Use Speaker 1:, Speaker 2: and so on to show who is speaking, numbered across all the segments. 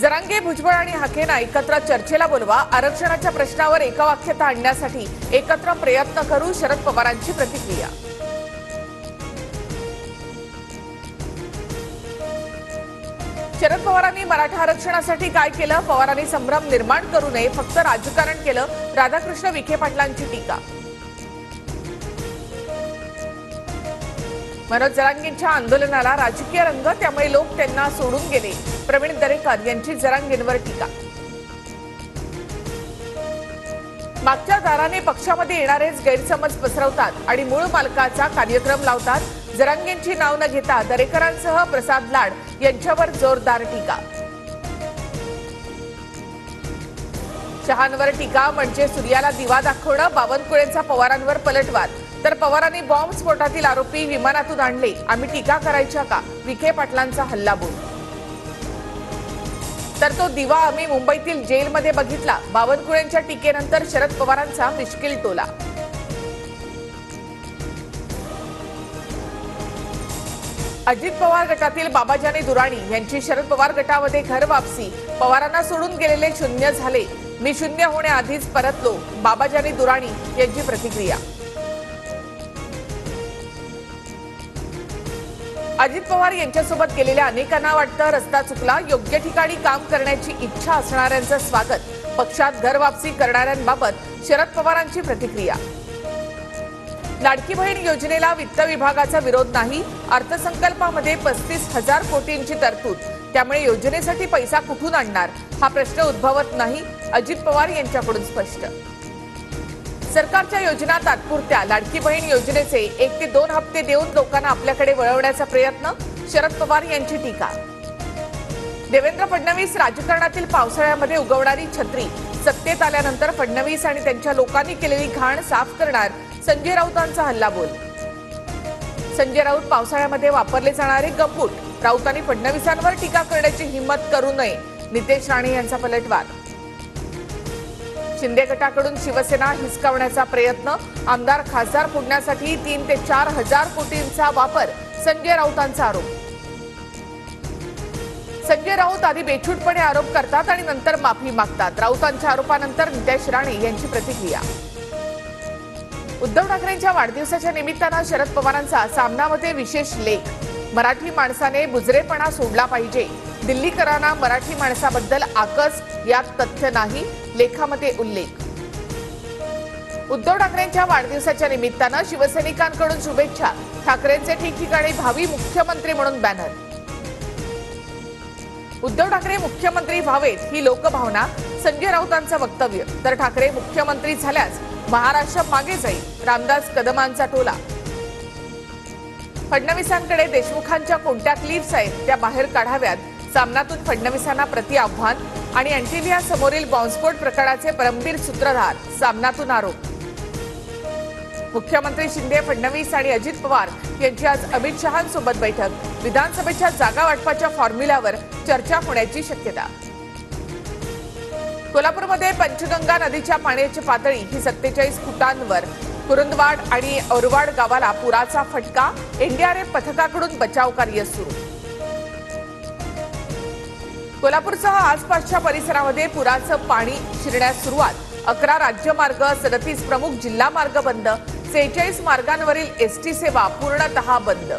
Speaker 1: जरांगे, भुजबळ आणि हाकेंना एकत्र चर्चेला बोलवा। आरक्षणाच्या प्रश्नावर एकवाक्यता आणण्यासाठी एकत्र प्रयत्न करू, शरद पवारांची प्रतिक्रिया। शरद पवारांनी मराठा आरक्षणासाठी काय केलं? पवारांनी संभ्रम निर्माण करू नये, फक्त राजकारण केलं, राधाकृष्ण विखे पाटलांची टीका। मनोज जरांगेंच्या आंदोलनाला राजकीय रंग, त्यामुळे लोक त्यांना सोडून गेले, प्रवीण दरेकर यांची जरांगेंवर टीका। मागच्या दाराने पक्षामध्ये येणारेच गैरसमज पसरवतात आणि मूळ मालकाचा कार्यक्रम लावतात। जरांगेंची नाव न घेता दरेकरांसह प्रसाद लाड यांच्यावर जोरदार टीका। शहांवर टीका म्हणजे सूर्याला दिवा दाखवणं। बावनकुळेंचा पवारांवर पलटवार, तर पवारांनी बॉम्बस्फोटातील आरोपी विमानातून आणले, आम्ही टीका करायच्या का? विखे पाटलांचा हल्लाबोल। तर तो दिवा आम्ही मुंबईतील जेलमध्ये बघितला। बावनकुळेंच्या टीकेनंतर शरद पवारांचा मिश्किल टोला। अजित पवार गटातील बाबाजानी दुराणी यांची शरद पवार गटामध्ये घर वापसी। पवारांना सोडून गेलेले शून्य झाले, मी शून्य होण्याआधीच परतलो, बाबाजानी दुराणी यांची प्रतिक्रिया। अजित पवार यांच्यासोबत गेलेल्या अनेकांना वाटतं रस्ता चुकला, योग्य ठिकाणी काम करण्याची इच्छा असणाऱ्यांचं स्वागत। पक्षात घर वापसी करणाऱ्यांबाबत शरद पवारांची प्रतिक्रिया। लाडकी बहीण योजनेला वित्त विभागाचा विरोध नाही, अर्थसंकल्पामध्ये 35,000 कोटींची तरतूद, त्यामुळे योजनेसाठी पैसा कुठून आणणार हा प्रश्न उद्भवत नाही, अजित पवार यांच्याकडून स्पष्ट। सरकारच्या योजना तात्पुरत्या, लाडकी बहीण योजनेचे 1 ते 2 हप्ते देऊन लोकांना आपल्याकडे वळवण्याचा प्रयत्न, शरद पवार यांची टीका। देवेंद्र फडणवीस राजकारणातील पावसाळ्यामध्ये उगवणारी छत्री, सत्तेत आल्यानंतर फडणवीस आणि त्यांच्या लोकांनी केलेली घाण साफ करणार, संजय राऊतांचा हल्लाबोल। संजय राऊत पावसाळ्यामध्ये वापरले जाणारे गंबूट, राऊतांनी फडणवीसांवर टीका करण्याची हिंमत करू नये, नितेश राणे यांचा पलटवार। शिंदे गटाकडून शिवसेना हिसकावण्याचा प्रयत्न, आमदार खासदार फोडण्यासाठी 3 ते 4 हजार कोटींचा वापर, संजय राऊतांचा आरोप। संजय राऊत आधी बेछूटपणे आरोप करतात आणि नंतर माफी मागतात, राऊतांच्या आरोपानंतर नितेश राणे यांची प्रतिक्रिया। उद्धव ठाकरेंच्या वाढदिवसाच्या निमित्तानं शरद पवारांचा सामनामध्ये विशेष लेख, मराठी माणसाने बुजरेपणा सोडला पाहिजे, दिल्लीकरांना मराठी माणसाबद्दल आकस, यात तथ्य नाही, लेखामध्ये उल्लेख। उद्धव ठाकरेंच्या वाढदिवसाच्या निमित्तानं शिवसैनिकांकडून शुभेच्छा, ठाकरेंचे ठिकठिकाणी भावी मुख्यमंत्री म्हणून बॅनर। उद्धव ठाकरे मुख्यमंत्री व्हावेत ही लोकभावना, संजय राऊतांचं वक्तव्य, तर ठाकरे मुख्यमंत्री झाल्यास महाराष्ट्र मागे जाईल, रामदास कदमांचा टोला। फडणवीसांकडे देशमुखांच्या कोणत्या क्लिप्स आहेत त्या बाहेर काढाव्यात, सामनातून फडणवीसांना प्रति आव्हान आणि अँटिलिया समोरील बॉम्बस्फोट प्रकरणाचे परमबीर सूत्रधार, सामनातून आरोप। मुख्यमंत्री शिंदे, फडणवीस आणि अजित पवार यांची आज अमित शहांसोबत बैठक, विधानसभेच्या जागा वाटपाच्या फॉर्म्युल्यावर चर्चा होण्याची शक्यता। कोल्हापूरमध्ये पंचगंगा नदीच्या पाण्याची पातळी ही 47 फुटांवर, कुरुंदवाड आणि औरवाड गावाला पुराचा फटका, एनडीआरएफ पथकाकडून बचाव कार्य सुरू। कोल्हापूरसह आसपासच्या परिसरामध्ये पुराचं पाणी शिरण्यास सुरुवात, 11 राज्यमार्ग, 37 प्रमुख जिल्हा मार्ग बंद, 46 मार्गांवरील एसटी सेवा पूर्णतः बंद।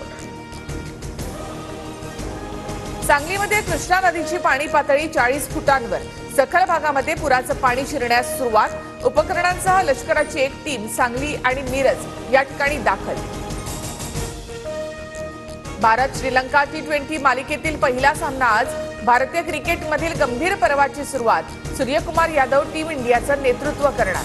Speaker 1: सांगलीमध्ये कृष्णा नदीची पाणी पातळी 40 फुटांवर, सखल भागामध्ये पुराचं पाणी शिरण्यास सुरुवात, उपकरणांसह लष्कराची एक टीम सांगली आणि मिरज या ठिकाणी दाखल। भारत श्रीलंका T20 मालिकेतील पहिला सामना आज, भारतीय क्रिकेटमधील गंभीर पर्वाची सुरुवात, सूर्यकुमार यादव टीम इंडियाचं नेतृत्व करणार।